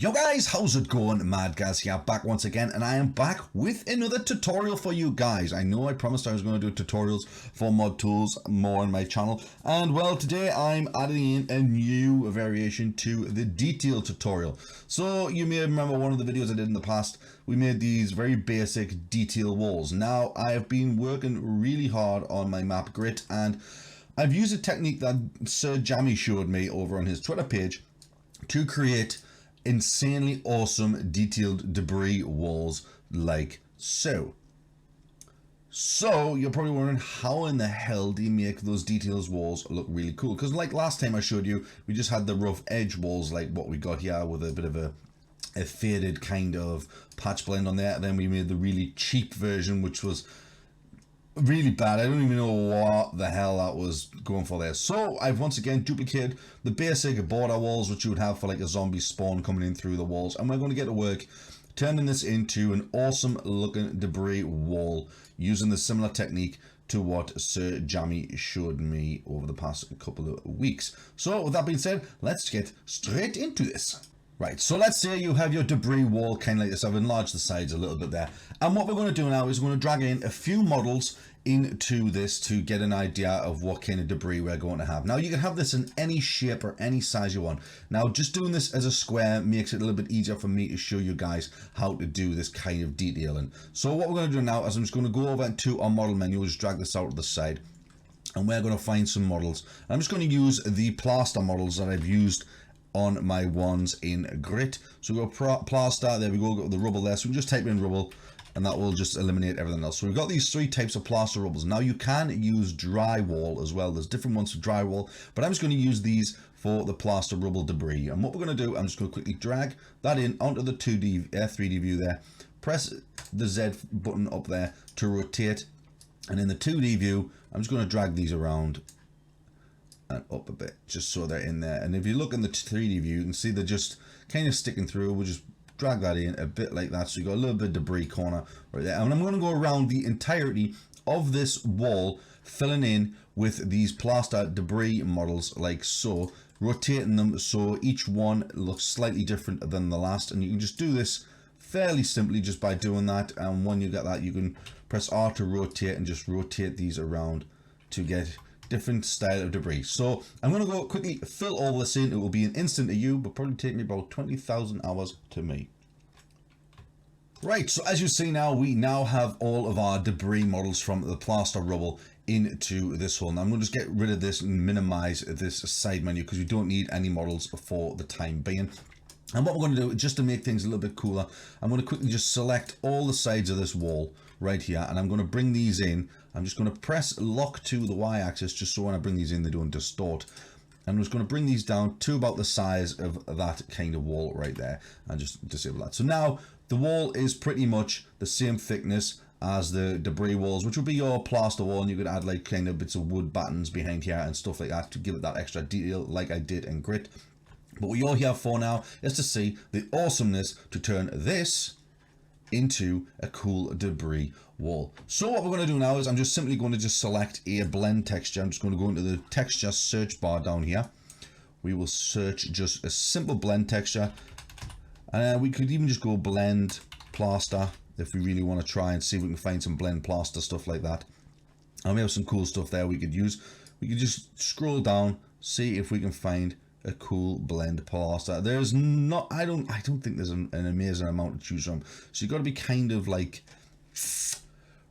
Yo guys, how's it going? Mad Gaz here, back once again, and I am back with another tutorial for you guys. I know I promised I was going to do tutorials for mod tools more on my channel, and well, today I'm adding in a new variation to the detail tutorial. So you may remember one of the videos I did in the past, we made these very basic detail walls. Now I have been working really hard on my map grit, and I've used a technique that Sir Jammy showed me over on his Twitter page to create insanely awesome detailed debris walls like so. So you're probably wondering, how in the hell do you make those details walls look really cool? Because like last time I showed you, we just had the rough edge walls like what we got here with a bit of a faded kind of patch blend on there. Then we made the really cheap version, which was really bad. I don't even know what the hell that was going for there. So I've once again duplicated the basic border walls which you would have for like a zombie spawn coming in through the walls, and we're going to get to work turning this into an awesome looking debris wall using the similar technique to what Sir Jammy showed me over the past couple of weeks. So with that being said, let's get straight into this. Right, so let's say you have your debris wall kind of like this. I've enlarged the sides a little bit there. And what we're going to do now is we're going to drag in a few models into this to get an idea of what kind of debris we're going to have. Now you can have this in any shape or any size you want. Now just doing this as a square makes it a little bit easier for me to show you guys how to do this kind of detailing. So what we're going to do now is I'm just going to go over to our model menu, just drag this out to the side, and we're going to find some models. I'm just going to use the plaster models that I've used on my ones in grit. So we go plaster, there we go, got the rubble there. So we just type in rubble and that will just eliminate everything else. So we've got these three types of plaster rubbles. Now you can use drywall as well. There's different ones for drywall, but I'm just going to use these for the plaster rubble debris. And what we're going to do, I'm just going to quickly drag that in onto the 3D view there. Press the Z button up there to rotate. And in the 2D view, I'm just going to drag these around and up a bit just so they're in there. And if you look in the 3D view, you can see they're just kind of sticking through. We'll just drag that in a bit like that, so you got a little bit of debris corner right there. And I'm going to go around the entirety of this wall, filling in with these plaster debris models like so, rotating them so each one looks slightly different than the last. And you can just do this fairly simply just by doing that, and when you get that, you can press R to rotate and just rotate these around to get different style of debris. So I'm going to go quickly fill all this in. It will be an instant to you, but probably take me about 20,000 hours to me. Right, so as you see now, we now have all of our debris models from the plaster rubble into this hole. Now I'm going to just get rid of this and minimize this side menu because we don't need any models for the time being. And what we're going to do, just to make things a little bit cooler, I'm going to quickly just select all the sides of this wall right here, and I'm going to bring these in. I'm just going to press lock to the y-axis just so when I bring these in they don't distort. And I'm just going to bring these down to about the size of that kind of wall right there and just disable that. So now the wall is pretty much the same thickness as the debris walls, which would be your plaster wall, and you could add like kind of bits of wood battens behind here and stuff like that to give it that extra detail like I did in grit. But what you're here for now is to see the awesomeness to turn this into a cool debris wall. So what we're going to do now is I'm just simply going to just select a blend texture. I'm just going to go into the texture search bar down here. We will search just a simple blend texture, and we could even just go blend plaster if we really want to try and see if we can find some blend plaster stuff like that. And we have some cool stuff there we could use. We could just scroll down, see if we can find a cool blend plaster. There's not, I don't think there's an amazing amount to choose from, so you've got to be kind of like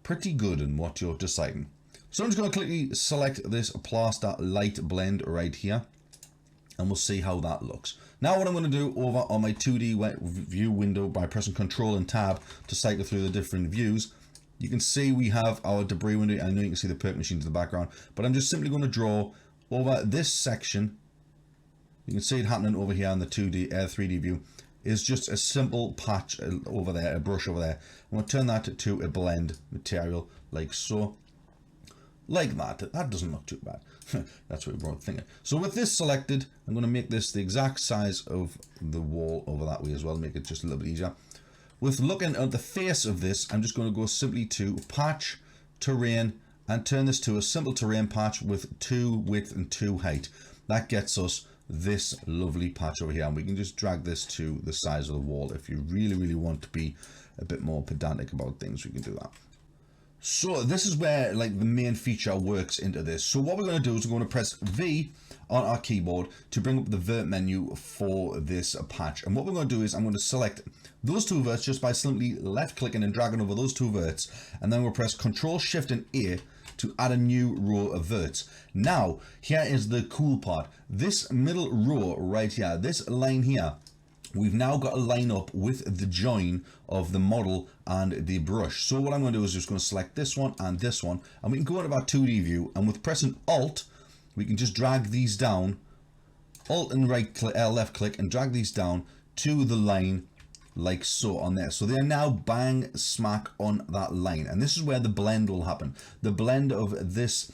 pretty good in what you're deciding. So I'm just going to quickly select this plaster light blend right here, and we'll see how that looks. Now what I'm going to do over on my 2D view window, by pressing Control and Tab to cycle through the different views, you can see we have our debris window. I know you can see the perk machine in the background, but I'm just simply going to draw over this section. You can see it happening over here in the 3D view. Is just a simple patch over there, a brush over there. I'm going to turn that to a blend material like so. Like that. That doesn't look too bad. That's what we were thinking. So with this selected, I'm going to make this the exact size of the wall over that way as well, make it just a little bit easier. With looking at the face of this, I'm just going to go simply to patch, terrain, and turn this to a simple terrain patch with 2 width and 2 height. That gets us this lovely patch over here, and we can just drag this to the size of the wall. If you really want to be a bit more pedantic about things, we can do that. So this is where like the main feature works into this. So what we're going to do is we're going to press V on our keyboard to bring up the vert menu for this patch. And what we're going to do is I'm going to select those two verts just by simply left clicking and dragging over those two verts, and then we'll press Control Shift and A to add a new row of verts. Now here is the cool part. This middle row right here, this line here, we've now got to line up with the join of the model and the brush. So what I'm going to do is just going to select this one, and we can go into our 2D view, and with pressing Alt, we can just drag these down, Alt and left click, and drag these down to the line like so on there. So they are now bang smack on that line, and this is where the blend will happen. The blend of this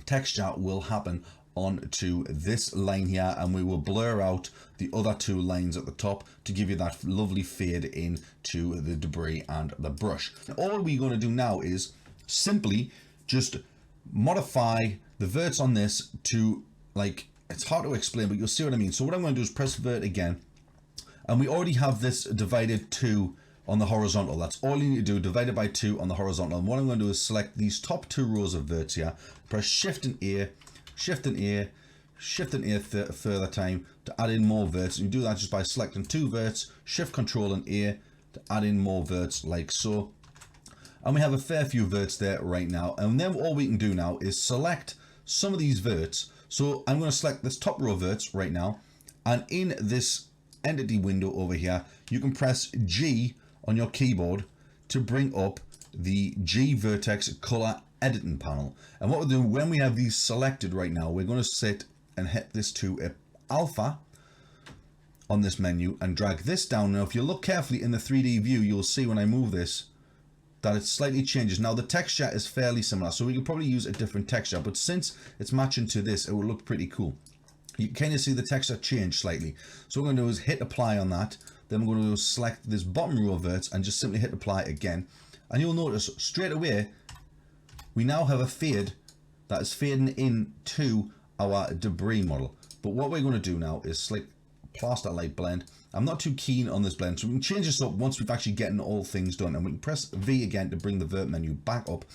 texture will happen onto this line here, and we will blur out the other two lines at the top to give you that lovely fade in to the debris and the brush. All we're going to do now is simply just modify the verts on this to, like, it's hard to explain, but you'll see what I mean. So what I'm going to do is press vert again, and we already have this divided 2 on the horizontal. That's all you need to do, divided by 2 on the horizontal. And what I'm going to do is select these top 2 rows of verts here, press Shift and A, Shift and A, Shift and A further time to add in more verts. And you do that just by selecting 2 verts, Shift, Control and A to add in more verts like so. And we have a fair few verts there right now. And then all we can do now is select some of these verts. So I'm going to select this top row verts right now, and in this entity window over here, you can press G on your keyboard to bring up the G vertex color editing panel. And what we'll do when we have these selected right now, we're going to sit and hit this to a alpha on this menu and drag this down. Now if you look carefully in the 3D view, you'll see when I move this that it slightly changes. Now the texture is fairly similar, so we could probably use a different texture, but since it's matching to this, it will look pretty cool. You can kind of see the texture change slightly. So what we're going to do is hit apply on that. Then we're going to select this bottom row of verts and just simply hit apply again. And you'll notice straight away, we now have a fade that is fading into our debris model. But what we're going to do now is select plaster light blend. I'm not too keen on this blend, so we can change this up once we've actually gotten all things done. And we can press V again to bring the vert menu back up.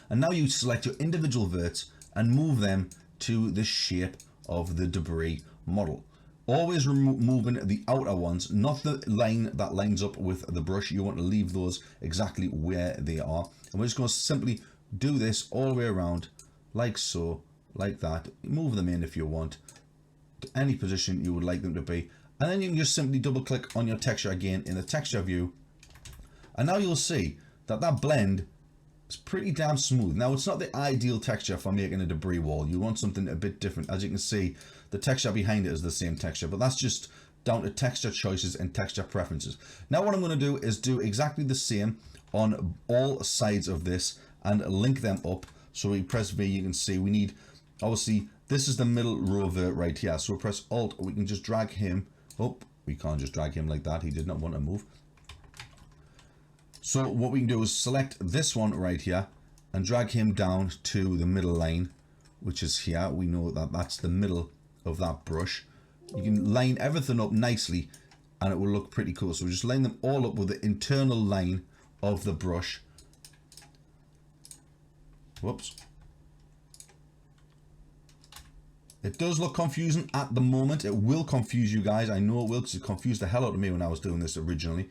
And now you select your individual verts and move them to the shape of the debris model. Always removing the outer ones, not the line that lines up with the brush. You want to leave those exactly where they are. And we're just going to simply do this all the way around, like so, like that. Move them in if you want to any position you would like them to be. And then you can just simply double click on your texture again in the texture view. And now you'll see that that blend is pretty damn smooth. Now it's not the ideal texture for making a debris wall. You want something a bit different. As you can see, the texture behind it is the same texture, but that's just down to texture choices and texture preferences. Now what I'm going to do is do exactly the same on all sides of this and link them up. So we press V, you can see we need, obviously this is the middle row vert right here. So we press Alt, we can just drag him up. We can't just drag him like that. He did not want to move. So what we can do is select this one right here and drag him down to the middle line, which is here. We know that that's the middle of that brush. You can line everything up nicely and it will look pretty cool. So we just line them all up with the internal line of the brush. Whoops. It does look confusing at the moment. It will confuse you guys. I know it will, because it confused the hell out of me when I was doing this originally.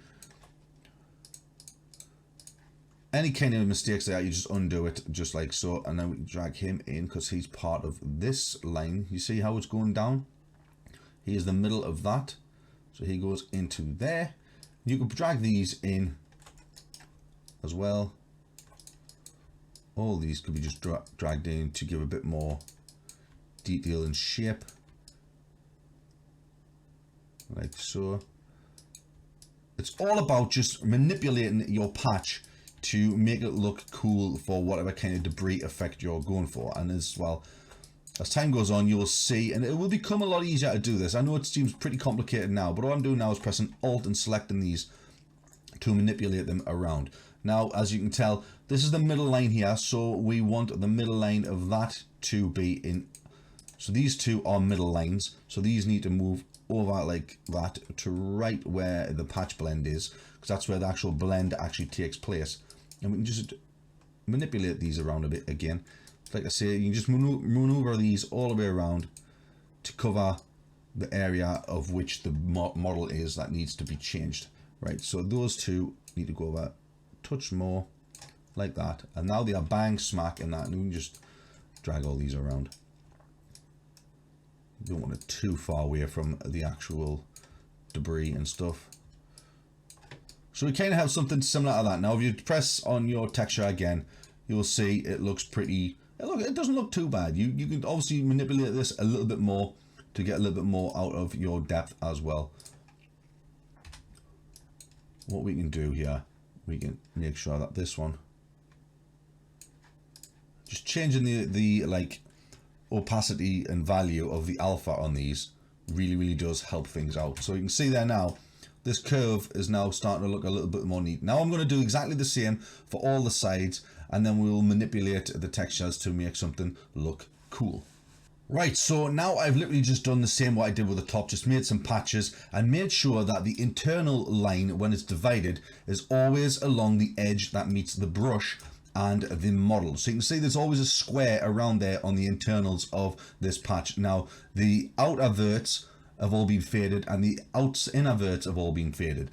Any kind of mistakes there, you just undo it just like so, and then we drag him in because he's part of this line. You see how it's going down? He is the middle of that, so he goes into there. You can drag these in as well. All these could be just dragged in to give a bit more detail and shape, like so. It's all about just manipulating your patch to make it look cool for whatever kind of debris effect you're going for. And as well, as time goes on, you'll see, and it will become a lot easier to do this. I know it seems pretty complicated now, but all I'm doing now is pressing Alt and selecting these to manipulate them around. Now, as you can tell, this is the middle line here, so we want the middle line of that to be in So these two are middle lines. So these need to move over like that to right where the patch blend is, because that's where the actual blend actually takes place. And we can just manipulate these around a bit again. Like I say, you can just maneuver these all the way around to cover the area of which the model is that needs to be changed. Right, so those two need to go over a touch more like that, and now they are bang smack in that, and we can just drag all these around. You don't want it too far away from the actual debris and stuff. So we kind of have something similar to that. Now if you press on your texture again, you'll see it looks pretty, it doesn't look too bad. You can obviously manipulate this a little bit more to get a little bit more out of your depth as well. What we can do here, we can make sure that this one, just changing the like opacity and value of the alpha on these really does help things out. So you can see there now, this curve is now starting to look a little bit more neat. Now I'm going to do exactly the same for all the sides, and then we'll manipulate the textures to make something look cool. Right, so now I've literally just done the same what I did with the top, just made some patches and made sure that the internal line, when it's divided, is always along the edge that meets the brush and the model. So you can see there's always a square around there on the internals of this patch. Now the outer verts have all been faded and the inner verts have all been faded.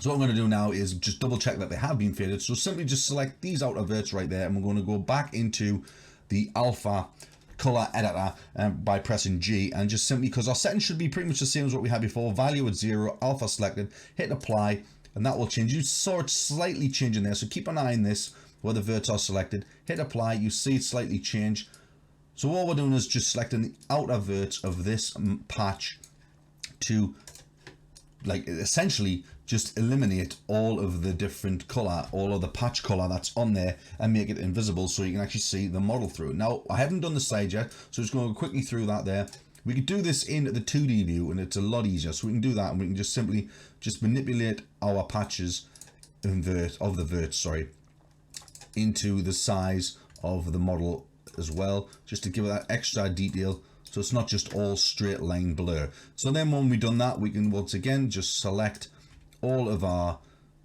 So what I'm going to do now is just double check that they have been faded. So simply just select these outer verts right there, and we're going to go back into the alpha color editor by pressing G, and just simply, because our settings should be pretty much the same as what we had before, value at 0, alpha selected, hit apply, and that will change. You saw it slightly changing there, so keep an eye on this where the verts are selected, hit apply, you see it slightly change. So all we're doing is just selecting the outer verts of this patch to like essentially just eliminate all of the different color, all of the patch color that's on there, and make it invisible so you can actually see the model through. Now I haven't done the side yet, so just going to go quickly through that there. We could do this in the 2D view and it's a lot easier, so we can do that, and we can just simply just manipulate our patches of the verts, into the size of the model as well, just to give it that extra detail, so it's not just all straight line blur. So then when we've done that, we can once again just select all of our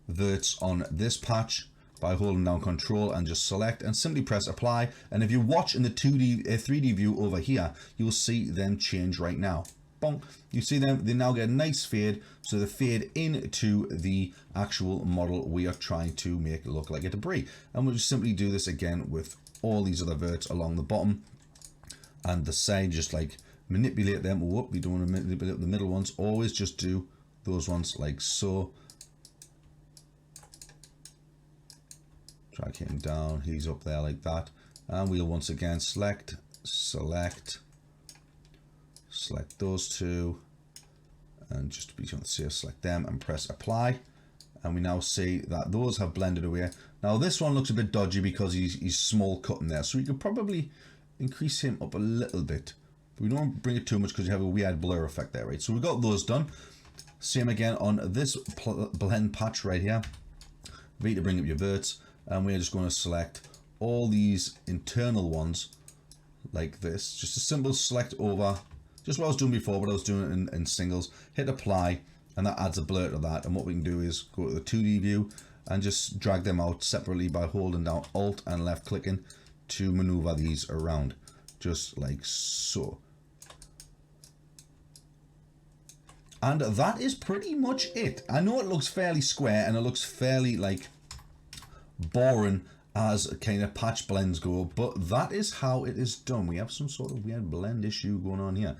verts on this patch by holding down Control and just select and simply press apply. And if you watch in the 3D view over here, you'll see them change right now. Bonk. You see them, they now get a nice fade, so they fade into the actual model we are trying to make it look like a debris. And we'll just simply do this again with all these other verts along the bottom and the side, just like manipulate them. Whoop, we don't want to manipulate the middle ones, always just do those ones like so. Drag him down, he's up there like that, and we'll once again select those two, and just to be sure to say, select them and press apply, and we now see that those have blended away. Now this one looks a bit dodgy because he's small cutting there, so we could probably increase him up a little bit, but we don't bring it too much because you have a weird blur effect there, right? So we got those done. Same again on this blend patch right here. V to bring up your verts, and we're just going to select all these internal ones like this. Just a simple select over, just what I was doing before, but I was doing it in singles. Hit apply, and that adds a blur to that. And what we can do is go to the 2D view and just drag them out separately by holding down Alt and left clicking to maneuver these around, just like so. And that is pretty much it. I know it looks fairly square and it looks fairly like boring as kind of patch blends go, but that is how it is done. We have some sort of weird blend issue going on here.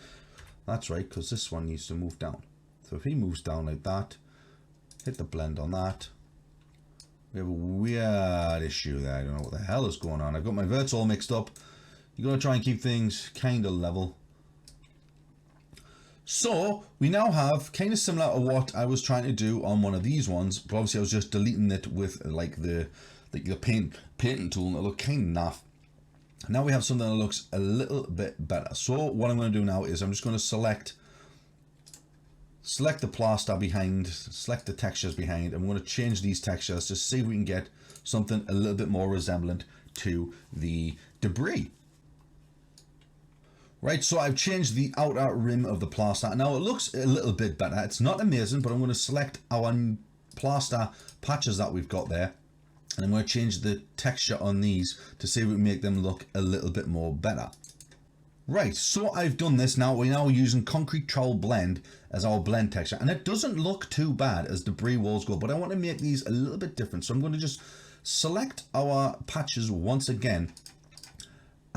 That's right, because this one needs to move down. So if he moves down like that, hit the blend on that, we have a weird issue there. I don't know what the hell is going on. I've got my verts all mixed up. You're going to try and keep things kind of level. So we now have kind of similar to what I was trying to do on one of these ones, but obviously I was just deleting it with like the painting tool, and it looked kind of naff. Now we have something that looks a little bit better. So what I'm going to do now is I'm just going to select the plaster behind, select the textures behind, and we're going to change these textures to see if we can get something a little bit more resemblant to the debris. Right, so I've changed the outer rim of the plaster. Now it looks a little bit better. It's not amazing, but I'm going to select our plaster patches that we've got there. And I'm going to change the texture on these to see if we can make them look a little bit more better. Right, so I've done this now. We're now using Concrete Trowel Blend as our blend texture. And it doesn't look too bad as debris walls go, but I want to make these a little bit different. So I'm going to just select our patches once again.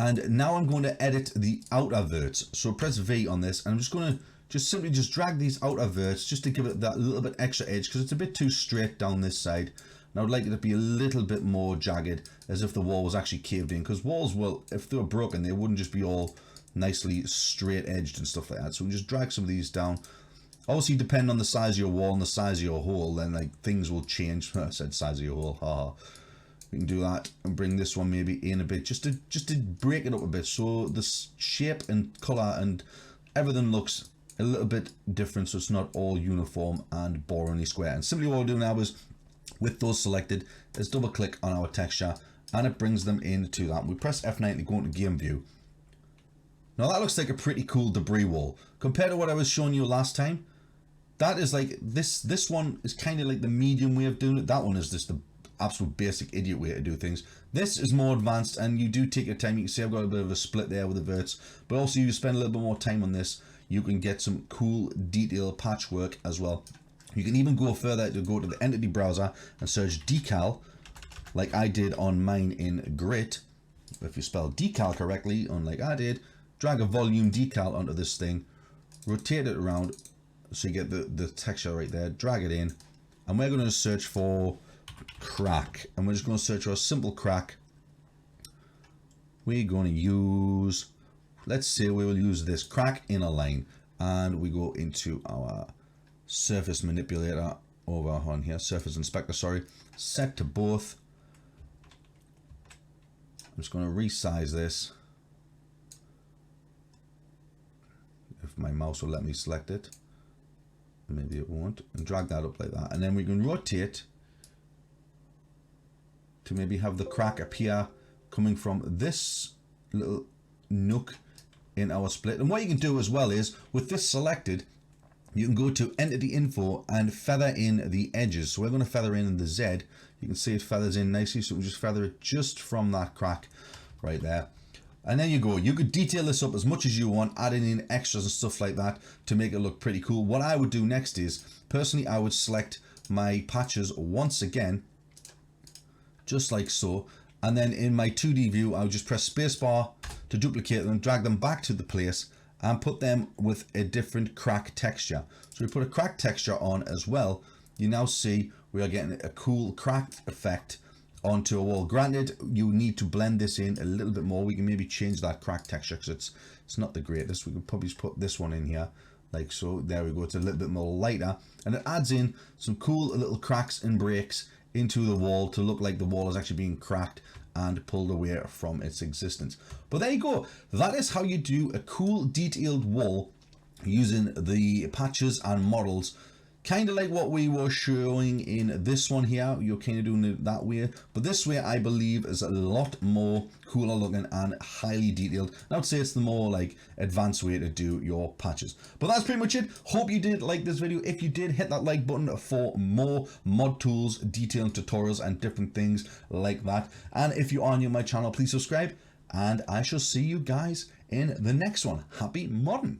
And now I'm going to edit the outer verts. So press V on this, and I'm just going to simply drag these outer verts just to give it that little bit extra edge, because it's a bit too straight down this side. And I would like it to be a little bit more jagged, as if the wall was actually caved in. Because walls, well, if they were broken, they wouldn't just be all nicely straight edged and stuff like that. So we just drag some of these down. Obviously, depending on the size of your wall and the size of your hole, then like things will change. I said size of your hole, haha. We can do that and bring this one maybe in a bit, just to break it up a bit, so the shape and color and everything looks a little bit different, so it's not all uniform and boringly square. And simply what we'll do now is, with those selected, is double click on our texture and it brings them into that. We press F9 to go into game view. Now that looks like a pretty cool debris wall compared to what I was showing you last time. That is like this one is kind of like the medium way of doing it. That one is just the absolute basic idiot way to do things. This is more advanced, and you do take your time. You can see I've got a bit of a split there with the verts, but also you spend a little bit more time on this, you can get some cool detail patchwork as well. You can even go further to go to the entity browser and search decal, like I did on mine in Grit. If you spell decal correctly, unlike I did, drag a volume decal onto this thing, rotate it around so you get the texture right there, drag it in, and we're going to search for crack, and we're just going to search for a simple crack. We're going to use, let's say we will use this crack in a line, and we go into our surface manipulator over on here, surface inspector, sorry, set to both. I'm just going to resize this, if my mouse will let me select it. Maybe it won't, and drag that up like that, and then we can rotate to maybe have the crack appear coming from this little nook in our split. And what you can do as well is, with this selected, you can go to entity info and feather in the edges. So we're going to feather in the Z. You can see it feathers in nicely, so we'll just feather it just from that crack right there. And there you go. You could detail this up as much as you want, adding in extras and stuff like that to make it look pretty cool. What I would do next is, personally, I would select my patches once again, just like so, and then in my 2D view I'll just press spacebar to duplicate them, drag them back to the place and put them with a different crack texture. So we put a crack texture on as well. You now see we are getting a cool crack effect onto a wall. Granted, you need to blend this in a little bit more. We can maybe change that crack texture because it's not the greatest. We can probably just put this one in here like so. There we go. It's a little bit more lighter, and it adds in some cool little cracks and breaks into the wall to look like the wall is actually being cracked and pulled away from its existence. But there you go. That is how you do a cool detailed wall using the patches and models. Kind of like what we were showing in this one here. You're kind of doing it that way, but this way I believe is a lot more cooler looking and highly detailed. And I would say it's the more like advanced way to do your patches. But that's pretty much it. Hope you did like this video. If you did, hit that like button for more mod tools, detailing tutorials and different things like that. And if you are new to my channel, please subscribe, and I shall see you guys in the next one. Happy modding.